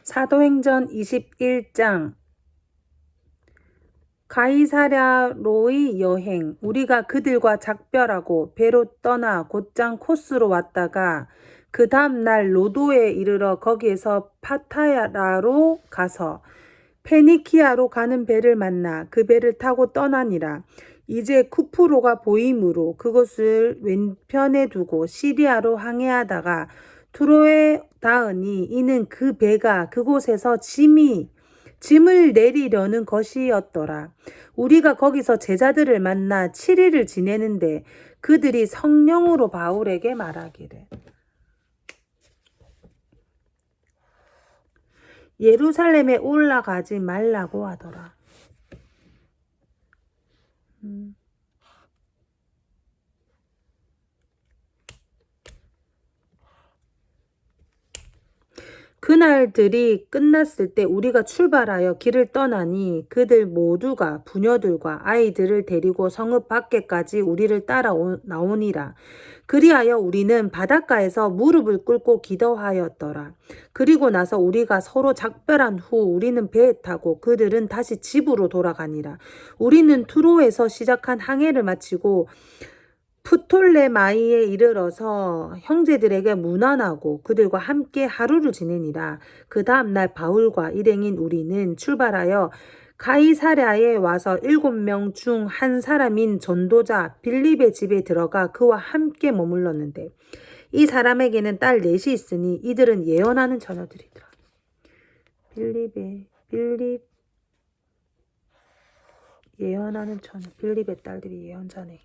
사도행전 21장 가이사랴로의 여행. 우리가 그들과 작별하고 배로 떠나 곧장 코스로 왔다가 그 다음 날 로도에 이르러 거기에서 파타야라로 가서 페니키아로 가는 배를 만나 그 배를 타고 떠나니라. 이제 쿠프로가 보이므로 그것을 왼편에 두고 시리아로 항해하다가 투로에 닿으니 이는 그 배가 그곳에서 짐을 내리려는 것이었더라. 우리가 거기서 제자들을 만나 7일을 지내는데 그들이 성령으로 바울에게 말하기를 예루살렘에 올라가지 말라고 하더라. 그날들이 끝났을 때 우리가 출발하여 길을 떠나니 그들 모두가 부녀들과 아이들을 데리고 성읍 밖에까지 우리를 따라 나오니라. 그리하여 우리는 바닷가에서 무릎을 꿇고 기도하였더라. 그리고 나서 우리가 서로 작별한 후 우리는 배에 타고 그들은 다시 집으로 돌아가니라. 우리는 투로에서 시작한 항해를 마치고 프톨레마이에 이르러서 형제들에게 문안하고 그들과 함께 하루를 지내니라. 그 다음날 바울과 일행인 우리는 출발하여 가이사랴에 와서 7명 중 한 사람인 전도자 빌립의 집에 들어가 그와 함께 머물렀는데 이 사람에게는 딸 넷이 있으니 이들은 예언하는 처녀들이더라. 빌립 예언하는 처녀. 빌립의 딸들이 예언자네.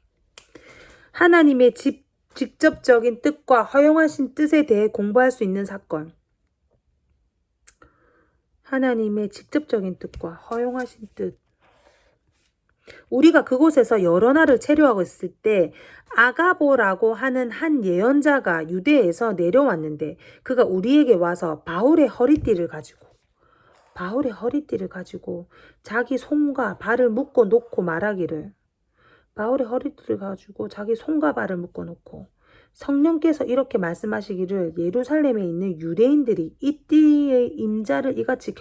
하나님의 직접적인 뜻과 허용하신 뜻에 대해 공부할 수 있는 사건. 하나님의 직접적인 뜻과 허용하신 뜻. 우리가 그곳에서 여러 날을 체류하고 있을 때 아가보라고 하는 한 예언자가 유대에서 내려왔는데 그가 우리에게 와서 바울의 허리띠를 가지고 자기 손과 발을 묶어 놓고 말하기를 바울의 허리띠를 가지고 자기 손과 발을 묶어놓고 성령께서 이렇게 말씀하시기를 예루살렘에 있는 유대인들이 이 띠의 임자를 이같이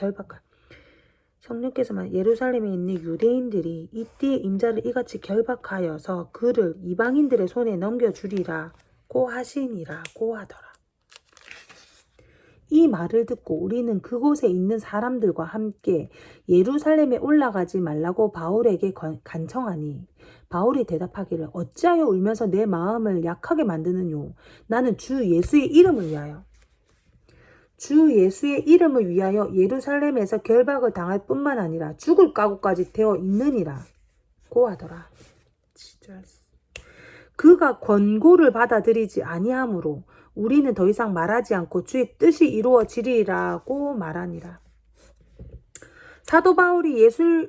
성령께서 예루살렘에 있는 유대인들이 이 띠의 임자를 이같이 결박하여서 그를 이방인들의 손에 넘겨주리라고 하시니라고 하더라. 이 말을 듣고 우리는 그곳에 있는 사람들과 함께 예루살렘에 올라가지 말라고 바울에게 간청하니 바울이 대답하기를 어찌하여 울면서 내 마음을 약하게 만드느뇨. 나는 주 예수의 이름을 위하여 예루살렘에서 결박을 당할 뿐만 아니라 죽을 각오까지 되어 있느니라고 하더라. 그가 권고를 받아들이지 아니하므로 우리는 더 이상 말하지 않고 주의 뜻이 이루어지리라고 말하니라. 사도 바울이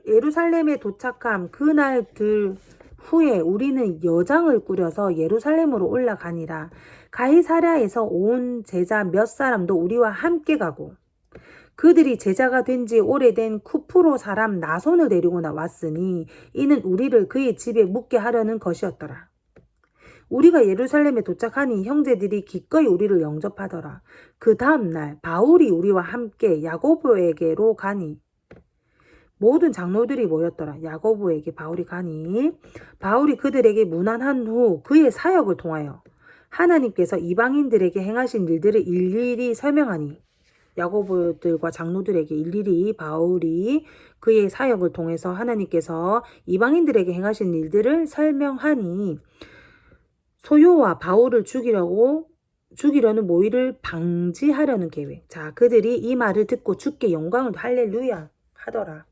예루살렘에 도착함 그날들 후에 우리는 여장을 꾸려서 예루살렘으로 올라가니라. 가이사랴에서 온 제자 몇 사람도 우리와 함께 가고 그들이 제자가 된 지 오래된 쿠프로 사람 나손을 데리고 나왔으니 이는 우리를 그의 집에 묵게 하려는 것이었더라. 우리가 예루살렘에 도착하니 형제들이 기꺼이 우리를 영접하더라. 그 다음날 바울이 우리와 함께 야고보에게로 가니 모든 장로들이 모였더라. 야고보에게 바울이 가니 바울이 그들에게 문안한 후 그의 사역을 통하여 하나님께서 이방인들에게 행하신 일들을 일일이 설명하니 야고보들과 장로들에게 일일이 바울이 그의 사역을 통해서 하나님께서 이방인들에게 행하신 일들을 설명하니 소요와 바울을 죽이려는 모의를 방지하려는 계획. 자, 그들이 이 말을 듣고 주께 영광을 할렐루야 하더라.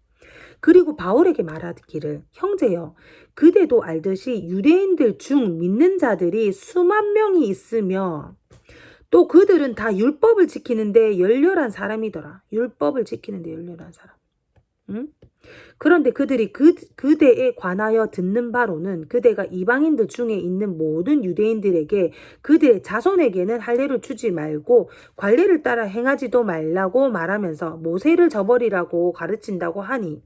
그리고 바울에게 말하기를 형제여 그대도 알듯이 유대인들 중 믿는 자들이 수만 명이 있으며 또 그들은 다 율법을 지키는데 열렬한 사람이더라. 율법을 지키는데 열렬한 사람. 응? 그런데 그들이 그대에 관하여 듣는 바로는 그대가 이방인들 중에 있는 모든 유대인들에게 그들의 자손에게는 할례를 주지 말고 관례를 따라 행하지도 말라고 말하면서 모세를 저버리라고 가르친다고 하니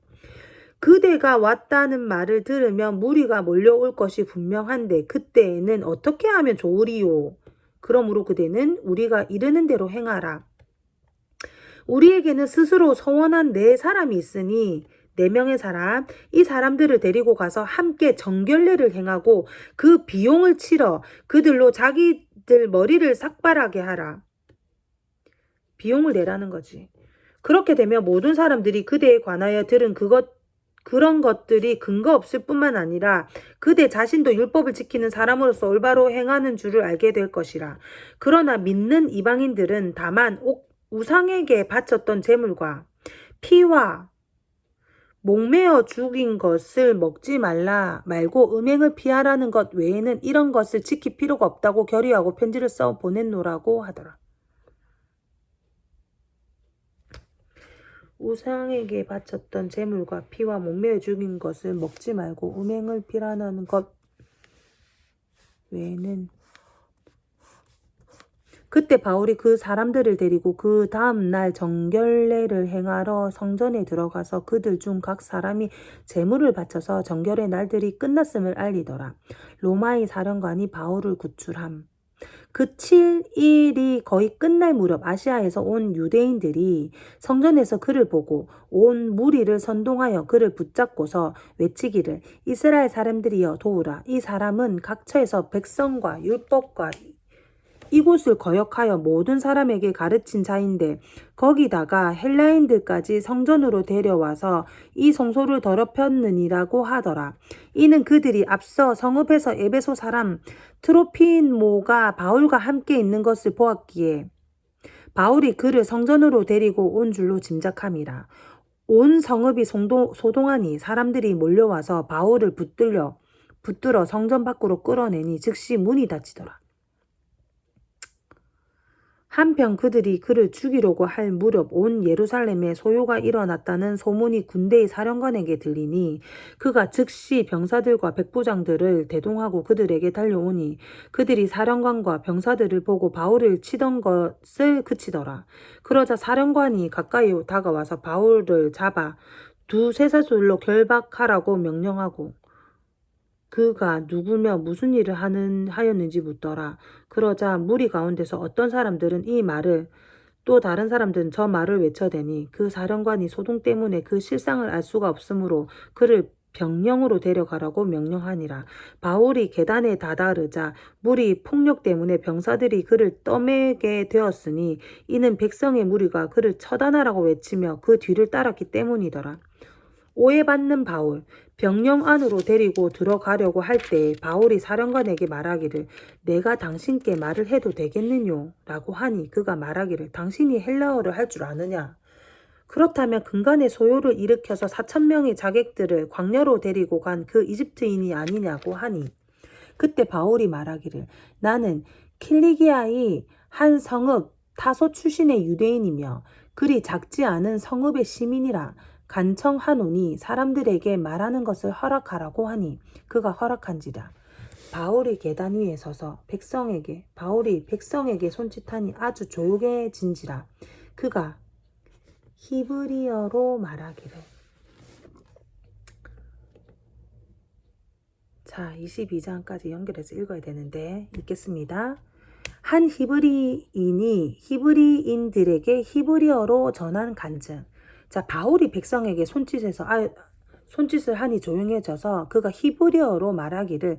그대가 왔다는 말을 들으면 무리가 몰려올 것이 분명한데 그때에는 어떻게 하면 좋으리요? 그러므로 그대는 우리가 이르는 대로 행하라. 우리에게는 스스로 서원한 네 사람이 있으니 네 명의 사람, 이 사람들을 데리고 가서 함께 정결례를 행하고 그 비용을 치러 그들로 자기들 머리를 삭발하게 하라. 비용을 내라는 거지. 그렇게 되면 모든 사람들이 그대에 관하여 들은 그런 것들이 근거 없을 뿐만 아니라 그대 자신도 율법을 지키는 사람으로서 올바로 행하는 줄을 알게 될 것이라. 그러나 믿는 이방인들은 다만 우상에게 바쳤던 제물과 피와 목매어 죽인 것을 먹지 말고 음행을 피하라는 것 외에는 이런 것을 지킬 필요가 없다고 결의하고 편지를 써 보냈노라고 하더라. 우상에게 바쳤던 제물과 피와 목매어 죽인 것을 먹지 말고 음행을 피하라는 것 외에는. 그때 바울이 그 사람들을 데리고 그 다음날 정결례를 행하러 성전에 들어가서 그들 중 각 사람이 제물을 바쳐서 정결의 날들이 끝났음을 알리더라. 로마의 사령관이 바울을 구출함. 그 7일이 거의 끝날 무렵 아시아에서 온 유대인들이 성전에서 그를 보고 온 무리를 선동하여 그를 붙잡고서 외치기를 이스라엘 사람들이여 도우라. 이 사람은 각처에서 백성과 율법과 이곳을 거역하여 모든 사람에게 가르친 자인데 거기다가 헬라인들까지 성전으로 데려와서 이 성소를 더럽혔느니라고 하더라. 이는 그들이 앞서 성읍에서 에베소 사람 트로피모가 바울과 함께 있는 것을 보았기에 바울이 그를 성전으로 데리고 온 줄로 짐작함이라. 온 성읍이 소동하니 사람들이 몰려와서 바울을 붙들어 성전 밖으로 끌어내니 즉시 문이 닫히더라. 한편 그들이 그를 죽이려고 할 무렵 온 예루살렘에 소요가 일어났다는 소문이 군대의 사령관에게 들리니 그가 즉시 병사들과 백부장들을 대동하고 그들에게 달려오니 그들이 사령관과 병사들을 보고 바울을 치던 것을 그치더라. 그러자 사령관이 가까이 다가와서 바울을 잡아 두 쇠사슬로 결박하라고 명령하고 그가 누구며 무슨 일을 하였는지 묻더라. 그러자 무리 가운데서 어떤 사람들은 이 말을 또 다른 사람들은 저 말을 외쳐대니 그 사령관이 소동 때문에 그 실상을 알 수가 없으므로 그를 병영으로 데려가라고 명령하니라. 바울이 계단에 다다르자 무리 폭력 때문에 병사들이 그를 떠매게 되었으니 이는 백성의 무리가 그를 처단하라고 외치며 그 뒤를 따랐기 때문이더라. 오해받는 바울, 병영 안으로 데리고 들어가려고 할 때 바울이 사령관에게 말하기를 내가 당신께 말을 해도 되겠느뇨? 라고 하니 그가 말하기를 당신이 헬라어를 할 줄 아느냐? 그렇다면 근간의 소요를 일으켜서 4,000명의 자객들을 광야로 데리고 간 그 이집트인이 아니냐고 하니 그때 바울이 말하기를 나는 킬리기아의 한 성읍 타소 출신의 유대인이며 그리 작지 않은 성읍의 시민이라 간청하노니 사람들에게 말하는 것을 허락하라고 하니 그가 허락한지라. 바울이 계단 위에 서서 바울이 백성에게 손짓하니 아주 조용해진지라. 그가 히브리어로 말하기를. 자, 22장까지 연결해서 읽어야 되는데 읽겠습니다. 한 히브리인이 히브리인들에게 히브리어로 전한 간증. 자, 바울이 백성에게 손짓을 하니 조용해져서 그가 히브리어로 말하기를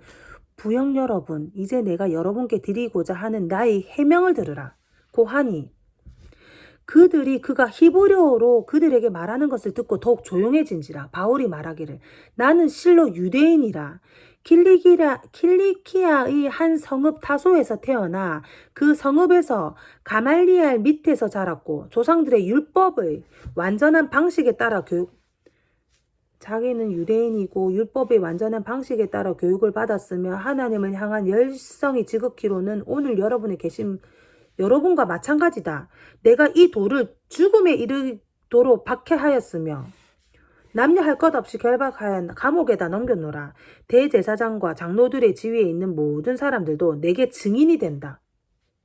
부영 여러분, 이제 내가 여러분께 드리고자 하는 나의 해명을 들으라. 고 하니 그가 히브리어로 그들에게 말하는 것을 듣고 더욱 조용해진지라. 바울이 말하기를 나는 실로 유대인이라. 킬리키아의 한 성읍 타소에서 태어나 그 성읍에서 가말리알 밑에서 자랐고 조상들의 율법의 완전한 방식에 따라 자기는 유대인이고 율법의 완전한 방식에 따라 교육을 받았으며 하나님을 향한 열성이 지극히로는 오늘 여러분에 계신 여러분과 마찬가지다. 내가 이 돌을 죽음에 이르도록 박해하였으며 남녀 할 것 없이 결박하여 감옥에다 넘겼노라. 대제사장과 장로들의 지위에 있는 모든 사람들도 내게 증인이 된다.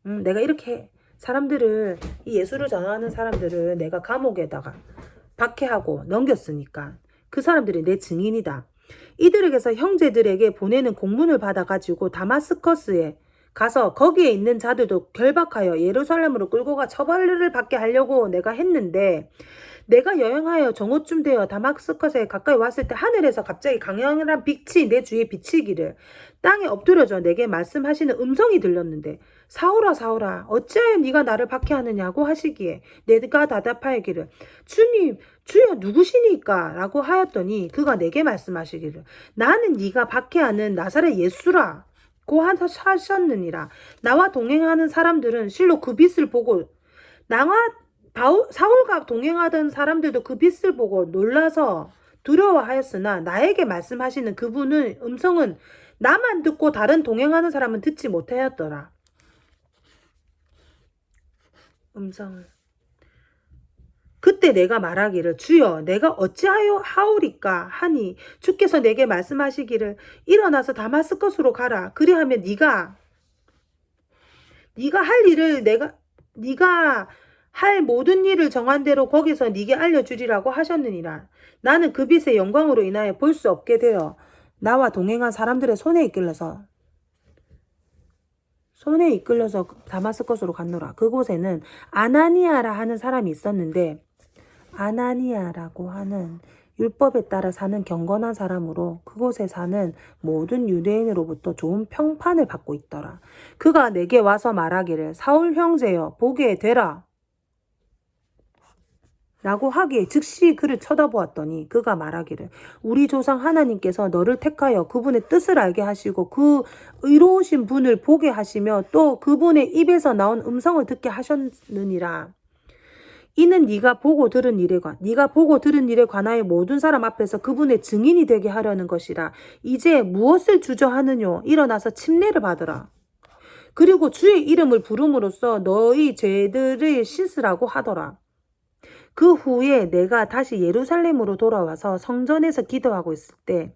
내가 이렇게 이 예수를 전하는 사람들을 내가 감옥에다가 박해하고 넘겼으니까 그 사람들이 내 증인이다. 이들에게서 형제들에게 보내는 공문을 받아가지고 다마스커스에 가서 거기에 있는 자들도 결박하여 예루살렘으로 끌고 가 처벌을 받게 하려고 내가 했는데 내가 여행하여 정오쯤 되어 다마스커스에 가까이 왔을 때 하늘에서 갑자기 강렬한 빛이 내 주위에 비치기를 땅에 엎드려져 내게 말씀하시는 음성이 들렸는데 사울아 사울아 어찌하여 네가 나를 박해하느냐고 하시기에 내가 대답하기를 주님 주여 누구시니까 라고 하였더니 그가 내게 말씀하시기를 나는 네가 박해하는 나사렛 예수라 고 하셨느니라. 나와 동행하는 사람들은 실로 그 빛을 보고 나와 사울과 동행하던 사람들도 그 빛을 보고 놀라서 두려워하였으나 나에게 말씀하시는 그분의 음성은 나만 듣고 다른 동행하는 사람은 듣지 못하였더라. 음성을. 그때 내가 말하기를 주여 내가 어찌하여 하오리까 하니 주께서 내게 말씀하시기를 일어나서 다마스커스로 가라. 그리하면 네가 할 일을 네가 할 모든 일을 정한 대로 거기서 네게 알려주리라고 하셨느니라. 나는 그 빛의 영광으로 인하여 볼 수 없게 되어 나와 동행한 사람들의 손에 이끌려서 다마스커스로 갔노라. 그곳에는 아나니아라 하는 사람이 있었는데 아나니아라고 하는 율법에 따라 사는 경건한 사람으로 그곳에 사는 모든 유대인으로부터 좋은 평판을 받고 있더라. 그가 내게 와서 말하기를 사울 형제여 보게 되라. 라고 하기에 즉시 그를 쳐다보았더니 그가 말하기를 우리 조상 하나님께서 너를 택하여 그분의 뜻을 알게 하시고 그 의로우신 분을 보게 하시며 또 그분의 입에서 나온 음성을 듣게 하셨느니라. 이는 네가 보고 들은 일에 관하여 모든 사람 앞에서 그분의 증인이 되게 하려는 것이라. 이제 무엇을 주저하느뇨? 일어나서 침례를 받으라. 그리고 주의 이름을 부름으로써 너희 죄들을 씻으라고 하더라. 그 후에 내가 다시 예루살렘으로 돌아와서 성전에서 기도하고 있을 때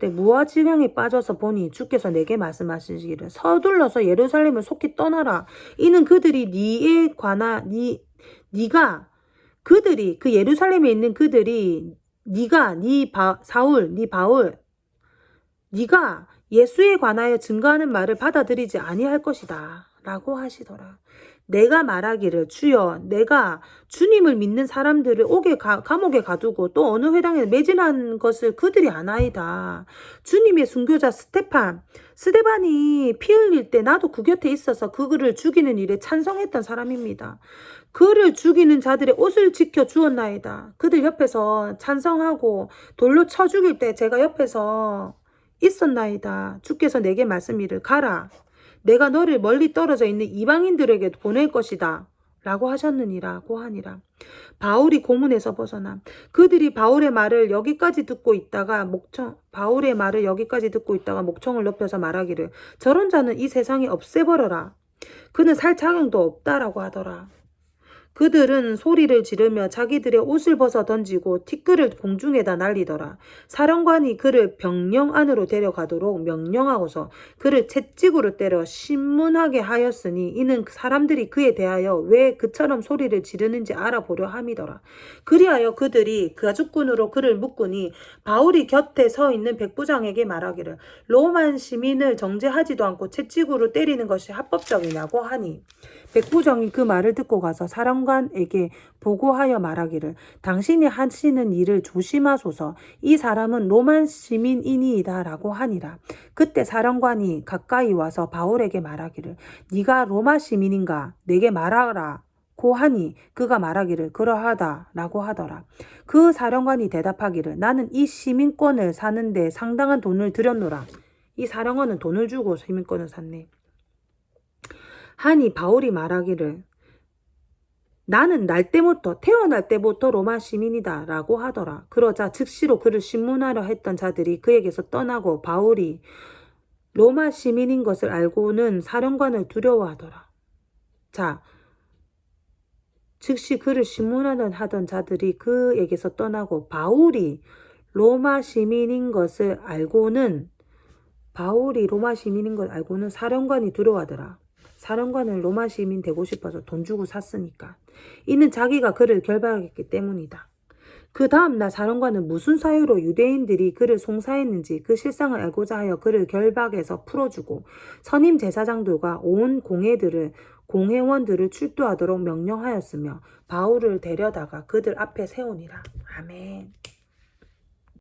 무아지경에 빠져서 보니 주께서 내게 말씀하시기를 서둘러서 예루살렘을 속히 떠나라. 이는 그들이 그 예루살렘에 있는 그들이 네가 예수에 관하여 증거하는 말을 받아들이지 아니할 것이다 라고 하시더라. 내가 말하기를 주여 내가 주님을 믿는 사람들을 감옥에 가두고 또 어느 회당에 매진한 것을 그들이 아나이다. 주님의 순교자 스데반이 피 흘릴 때 나도 그 곁에 있어서 그를 죽이는 일에 찬성했던 사람입니다. 그를 죽이는 자들의 옷을 지켜 주었나이다. 그들 옆에서 찬성하고 돌로 쳐 죽일 때 제가 옆에서 있었나이다. 주께서 내게 말씀이를 가라. 내가 너를 멀리 떨어져 있는 이방인들에게 보낼 것이다. 라고 하셨느니라고 하니라. 바울이 고문에서 벗어나 그들이 바울의 말을 여기까지 듣고 있다가 목청을 높여서 말하기를 저런 자는 이 세상에 없애버려라. 그는 살 자격도 없다라고 하더라. 그들은 소리를 지르며 자기들의 옷을 벗어 던지고 티끌을 공중에다 날리더라. 사령관이 그를 병영 안으로 데려가도록 명령하고서 그를 채찍으로 때려 신문하게 하였으니 이는 사람들이 그에 대하여 왜 그처럼 소리를 지르는지 알아보려 함이더라. 그리하여 그들이 가죽끈으로 그를 묶으니 바울이 곁에 서 있는 백부장에게 말하기를 로만 시민을 정죄하지도 않고 채찍으로 때리는 것이 합법적이냐고 하니 백부장이 그 말을 듣고 가서 사령관에게 보고하여 말하기를 당신이 하시는 일을 조심하소서. 이 사람은 로만 시민이니이다 라고 하니라. 그때 사령관이 가까이 와서 바울에게 말하기를 네가 로마 시민인가? 내게 말하라. 고 하니 그가 말하기를 그러하다 라고 하더라. 그 사령관이 대답하기를 나는 이 시민권을 사는데 상당한 돈을 들였노라. 이 사령관은 돈을 주고 시민권을 샀네. 하니 바울이 말하기를 나는 태어날 때부터 로마 시민이다 라고 하더라. 그러자 즉시로 그를 신문하려 했던 자들이 그에게서 떠나고 바울이 로마 시민인 것을 알고는 사령관을 두려워하더라. 자, 즉시 그를 신문하던 자들이 그에게서 떠나고 바울이 로마 시민인 것을 알고는 사령관이 두려워하더라. 사령관은 로마 시민 되고 싶어서 돈 주고 샀으니까. 이는 자기가 그를 결박했기 때문이다. 그 다음날 사령관은 무슨 사유로 유대인들이 그를 송사했는지 그 실상을 알고자 하여 그를 결박해서 풀어주고 선임 제사장들과 온 공회원들을 출두하도록 명령하였으며 바울을 데려다가 그들 앞에 세우니라. 아멘.